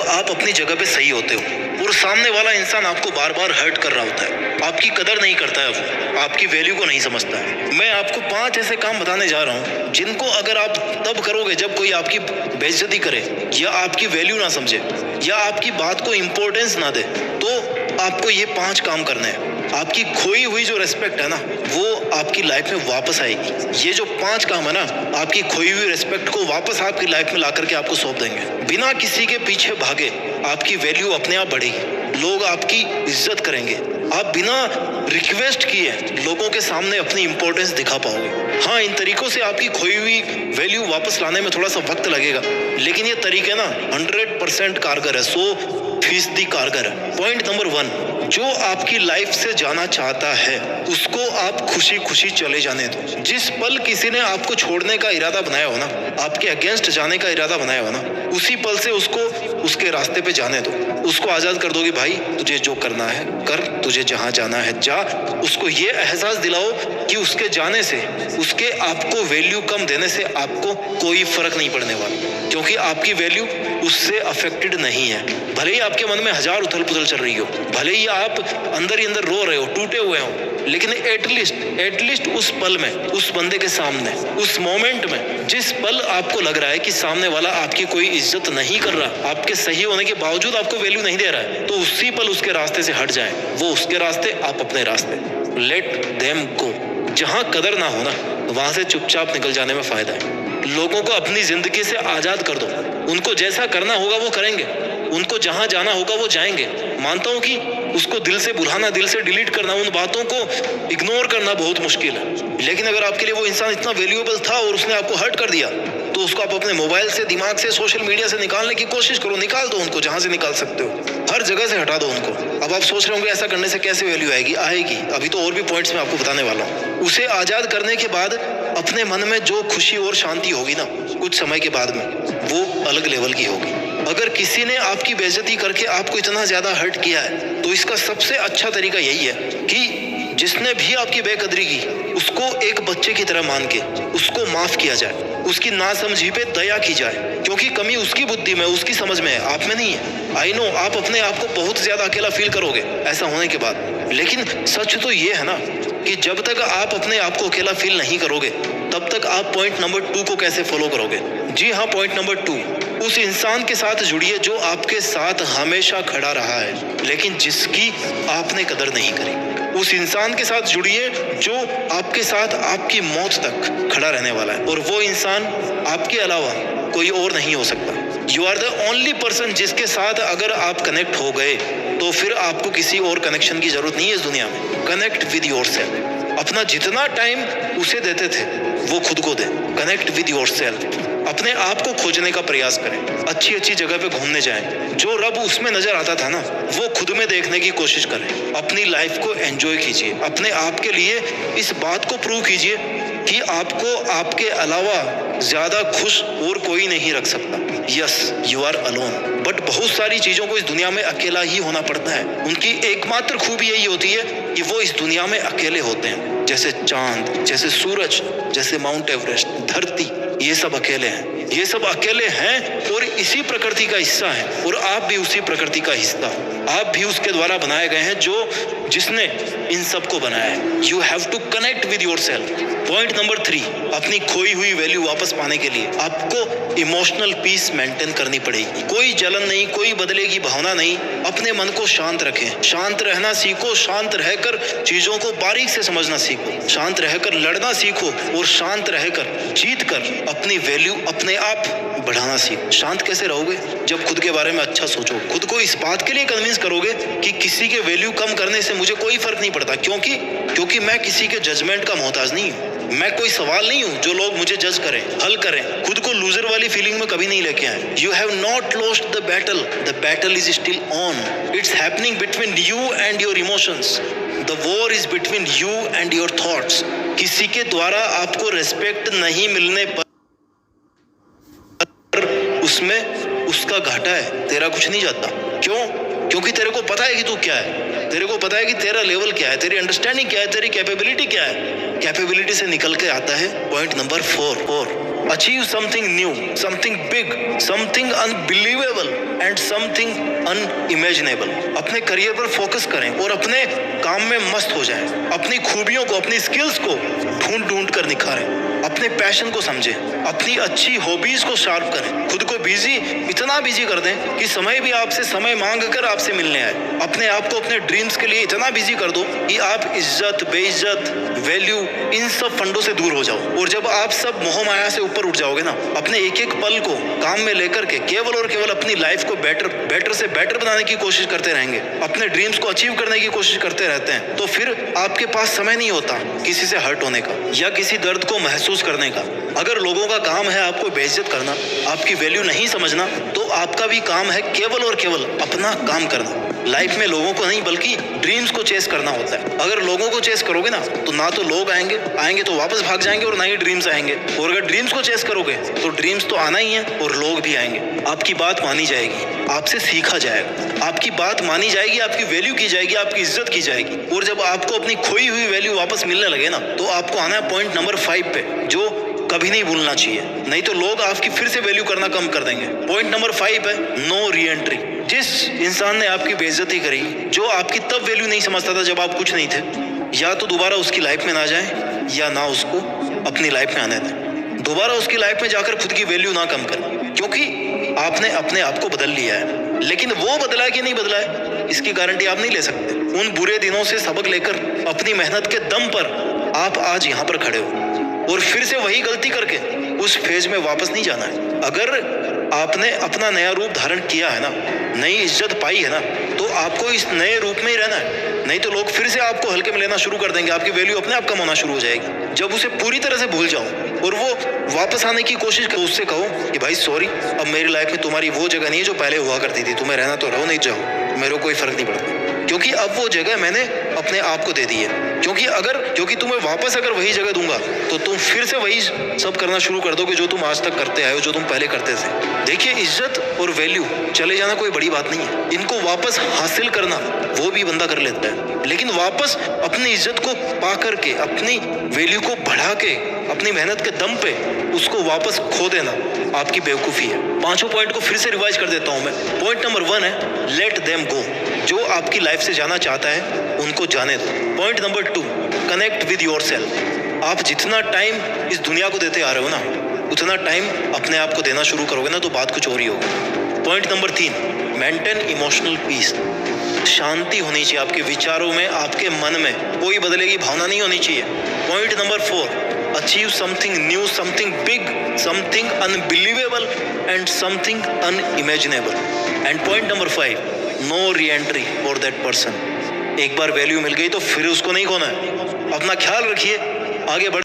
आप अपनी जगह पे सही होते हो और सामने वाला इंसान आपको बार बार हर्ट कर रहा होता है, आपकी कदर नहीं करता है, वो आपकी वैल्यू को नहीं समझता है। मैं आपको 5 ऐसे काम बताने जा रहा हूँ जिनको अगर आप तब करोगे जब कोई आपकी बेइज्जती करे या आपकी वैल्यू ना समझे या आपकी बात को इम्पोर्टेंस ना दे, तो आपको ये 5 काम करने हैं। आपकी खोई हुई जो रेस्पेक्ट है ना, वो आपकी लाइफ में वापस आएगी। ये जो 5 काम है ना, आपकी खोई हुई रेस्पेक्ट को वापस आपकी लाइफ में ला करके आपको सौंप देंगे। बिना किसी के पीछे भागे आपकी वैल्यू अपने आप बढ़ेगी, लोग आपकी इज्जत करेंगे। आप बिना रिक्वेस्ट किए लोगों के सामने अपनी इंपॉर्टेंस दिखा पाओगे। हाँ, इन तरीकों से आपकी खोई हुई वैल्यू वापस लाने में थोड़ा सा वक्त लगेगा, लेकिन ये तरीके ना 100% कारगर है, 100% कारगर है। पॉइंट नंबर 1, जो आपकी लाइफ से जाना चाहता है उसको आप खुशी खुशी चले जाने दो। जिस पल किसी ने आपको छोड़ने का इरादा बनाया हो ना, आपके अगेंस्ट जाने का इरादा बनाया हो ना, उसी पल से उसको उसके रास्ते पे जाने दो। उसको आजाद कर दो कि भाई तुझे जो करना है कर, तुझे जहां जाना है जा। उसको ये एहसास दिलाओ कि उसके जाने से, उसके आपको वैल्यू कम देने से आपको कोई फर्क नहीं पड़ने वाला, क्योंकि आपकी वैल्यू उससे अफेक्टेड नहीं है। भले ही आपके मन में हजार उथल पुथल चल रही हो, भले ही आप अंदर ही अंदर रो रहे हो, टूटे हुए हो, लेकिन एटलीस्ट उस पल में, उस बंदे के सामने, उस मोमेंट में, जिस पल आपको लग रहा है कि सामने वाला आपकी कोई इज्जत नहीं कर रहा, आपके सही होने के बावजूद आपको वैल्यू नहीं दे रहा है, तो उसी पल उसके रास्ते से हट जाए। वो उसके रास्ते, आप अपने रास्ते। Let them go. जहां कदर ना हो ना, वहां से चुपचाप निकल जाने में फायदा है। लोगों को अपनी जिंदगी से आजाद कर दो। उनको जैसा करना होगा वो करेंगे, उनको जहां जाना होगा वो जाएंगे। मानता हूं कि उसको दिल से भुलाना, दिल से डिलीट करना, उन बातों को इग्नोर करना बहुत मुश्किल है, लेकिन अगर आपके लिए वो इंसान इतना वैल्यूएबल था और उसने आपको हर्ट कर दिया, तो उसको आप अपने मोबाइल से, दिमाग से, सोशल मीडिया से निकालने की कोशिश करो। निकाल दो उनको, जहां से निकाल सकते हो, हर जगह से हटा दो उनको। अब आप सोच रहे होंगे ऐसा करने से कैसे वैल्यू आएगी? आएगी, अभी तो और भी पॉइंट्स मैं आपको बताने वाला हूँ। उसे आजाद करने के बाद अपने मन में जो खुशी और शांति होगी ना, कुछ समय के बाद में, वो अलग लेवल की होगी। अगर किसी ने आपकी बेइज्जती करके आपको इतना ज्यादा हर्ट किया है, तो इसका सबसे अच्छा तरीका यही है कि जिसने भी आपकी बेकदरी की, उसको एक बच्चे की तरह मान के उसको माफ किया जाए, उसकी नासमझी पे दया की जाए, क्योंकि कमी उसकी बुद्धि में, उसकी समझ में है, आप में नहीं है। आई नो आप अपने आप को बहुत ज्यादा अकेला फील करोगे ऐसा होने के बाद, लेकिन सच तो ये है ना कि जब तक आप अपने आप को अकेला फील नहीं करोगे, तब तक आप पॉइंट नंबर 2 को कैसे फॉलो करोगे? जी हाँ, पॉइंट नंबर 2, उस इंसान के साथ जुड़िए जो आपके साथ हमेशा खड़ा रहा है, लेकिन जिसकी आपने कदर नहीं करी। उस इंसान के साथ जुड़िए जो आपके साथ आपकी मौत तक खड़ा रहने वाला है, और वो इंसान आपके अलावा कोई और नहीं हो सकता। You are the only person जिसके साथ अगर आप कनेक्ट हो गए, तो फिर आपको किसी और कनेक्शन की जरूरत नहीं है इस दुनिया में। Connect with yourself. अपना जितना टाइम उसे देते थे वो खुद को दे। Connect with yourself. अपने आप को खोजने का प्रयास करें, अच्छी अच्छी जगह पे घूमने जाएं, जो रब उसमें नजर आता था ना, वो खुद में देखने की कोशिश करें। अपनी लाइफ को एंजॉय कीजिए, अपने आप के लिए इस बात को प्रूव कीजिए कि आपको आपके अलावा ज्यादा खुश और कोई नहीं रख सकता। Yes, you are alone, but बहुत सारी चीजों को इस दुनिया में अकेला ही होना पड़ता है। उनकी एकमात्र खूबी यही होती है कि वो इस दुनिया में अकेले होते हैं, जैसे चांद, जैसे सूरज, जैसे माउंट एवरेस्ट, धरती, ये सब अकेले हैं। ये सब अकेले हैं और इसी प्रकृति का हिस्सा हैं, और आप भी उसी प्रकृति का हिस्सा, आप भी उसके द्वारा बनाए गए हैं जिसने इन सब को बनाया है। You have to connect with yourself. Point number 3, अपनी खोई हुई वैल्यू वापस पाने के लिए आपको इमोशनल पीस मेंटेन करनी पड़ेगी। कोई जलन नहीं, कोई बदले की भावना नहीं। अपने मन को शांत रखें, शांत रहना सीखो, शांत रहकर चीजों को बारीक से समझना सीखो, शांत रहकर लड़ना सीखो, और शांत रहकर जीत कर अपनी वैल्यू अपने आप बढ़ाना सीखो। शांत कैसे रहोगे? जब खुद के बारे में अच्छा सोचो, खुद को इस बात के लिए कन्विंस करोगे कि किसी के वैल्यू कम करने से मुझे कोई फर्क नहीं पड़ता, क्योंकि मैं किसी के जजमेंट का मोहताज नहीं हूँ। मैं कोई सवाल नहीं हूँ जो लोग मुझे जज करें, हल करें। खुद को लूजर वाली फीलिंग में कभी नहीं लेके आए। You have not lost the battle is still on. It's happening between you and your emotions. The war is between you and your thoughts. किसी के द्वारा आपको रेस्पेक्ट नहीं मिलने पर उसमें उसका घाटा है, तेरा कुछ नहीं जाता। क्यों? क्योंकि तेरे को पता है कि तू क्या है, तेरे को पता है कि तेरा लेवल क्या है, तेरी अंडरस्टैंडिंग क्या है, तेरी कैपेबिलिटी क्या है। कैपेबिलिटी से निकल के आता है point number 4, achieve something new, something big, something unbelievable and something unimaginable. अपने करियर पर फोकस करें और अपने काम में मस्त हो जाएं। अपनी खूबियों को, अपनी स्किल्स को ढूंढ ढूंढ कर निखारें। अपने पैशन को समझें, अपनी अच्छी हॉबीज को शार्प करें। खुद को बिजी, इतना बिजी कर दें कि समय भी आपसे समय मांग कर आपसे मिलने आए। अपने आप को अपने ड्रीम्स के लिए इतना बिजी कर दो कि आप इज्जत, बेइज्जत, वैल्यू, इन सब फंडों से दूर हो जाओ। और जब आप सब मोह माया से ऊपर उठ जाओगे ना, अपने एक एक पल को काम में लेकर के केवल और केवल अपनी लाइफ को बेटर से बेटर बनाने की कोशिश करते रहेंगे, अपने ड्रीम्स को अचीव करने की कोशिश करते रहते हैं, तो फिर आपके पास समय नहीं होता किसी से हर्ट होने का या किसी दर्द को महसूस करने का। अगर लोगों का काम है आपको बेइज्जत करना, आपकी वैल्यू नहीं समझना, तो आपका भी काम है केवल और केवल अपना काम करना। लाइफ में लोगों को नहीं बल्कि ड्रीम्स को चेस करना होता है। अगर लोगों को चेस करोगे ना तो लोग आएंगे तो वापस भाग जाएंगे और ना ही ड्रीम्स आएंगे। और अगर ड्रीम्स को चेस करोगे तो ड्रीम्स तो आना ही है और लोग भी आएंगे। आपकी बात मानी जाएगी, आपसे सीखा जाएगा, आपकी बात मानी जाएगी, आपकी वैल्यू की जाएगी, आपकी इज्जत की जाएगी। और जब आपको अपनी खोई हुई वैल्यू वापस मिलने लगे ना, तो आपको आना है पॉइंट नंबर 5 पे, जो कभी नहीं भूलना चाहिए, नहीं तो लोग आपकी फिर से वैल्यू करना कम कर देंगे। पॉइंट नंबर 5 है नो री एंट्री। जिस इंसान ने आपकी बेइज्जती करी, जो आपकी तब वैल्यू नहीं समझता था जब आप कुछ नहीं थे, या तो दोबारा उसकी लाइफ में ना जाए या ना उसको अपनी लाइफ में आने दें। दोबारा उसकी लाइफ में जाकर खुद की वैल्यू ना कम करें, क्योंकि आपने अपने आप को बदल लिया है। लेकिन वो बदला है कि नहीं बदला है, इसकी गारंटी आप नहीं ले सकते। उन बुरे दिनों से सबक लेकर अपनी मेहनत के दम पर आप आज यहाँ पर खड़े हो और फिर से वही गलती करके उस फेज में वापस नहीं जाना है। अगर आपने अपना नया रूप धारण किया है ना, नई इज्जत पाई है ना, तो आपको इस नए रूप में ही रहना है, नहीं तो लोग फिर से आपको हल्के में लेना शुरू कर देंगे। आपकी वैल्यू अपने आप कम होना शुरू हो जाएगी। जब उसे पूरी तरह से भूल जाओ और वो वापस आने की कोशिश करो, उससे कहो कि भाई सॉरी, अब मेरी लाइफ में तुम्हारी वो जगह नहीं है जो पहले हुआ करती थी। तुम्हें रहना तो रहो, नहीं जाओ, मेरे को कोई फर्क नहीं पड़ता, क्योंकि अब वो जगह मैंने अपने आप को दे दी है। क्योंकि तुम्हें वापस अगर वही जगह दूंगा तो तुम फिर से वही सब करना शुरू कर दोगे जो तुम आज तक करते आए हो, जो तुम पहले करते थे। देखिए, इज्जत और वैल्यू चले जाना कोई बड़ी बात नहीं है। इनको वापस हासिल करना वो भी बंदा कर लेता है, लेकिन वापस अपनी इज्जत को पा करके, अपनी वैल्यू को बढ़ा के, अपनी मेहनत के दम पे उसको वापस खो देना आपकी बेवकूफ़ी है। 5 पॉइंट को फिर से रिवाइज कर देता हूँ मैं। पॉइंट नंबर 1 है लेट देम गो। जो आपकी लाइफ से जाना चाहता है उनको जाने दो। Point number 2, connect with your self. आप जितना टाइम इस दुनिया को देते आ रहे हो ना, उतना टाइम अपने आप को देना शुरू करोगे ना, तो बात कुछ और ही होगी। Point number 3, maintain emotional peace. शांति होनी चाहिए आपके विचारों में, आपके मन में कोई बदले की भावना नहीं होनी चाहिए। Point number 4, achieve something new, something big, something unbelievable and something unimaginable. And point number 5, no reentry for that person. एक बार वैल्यू मिल गई तो फिर उसको नहीं खोना है। अपना ख्याल रखिए, आगे बढ़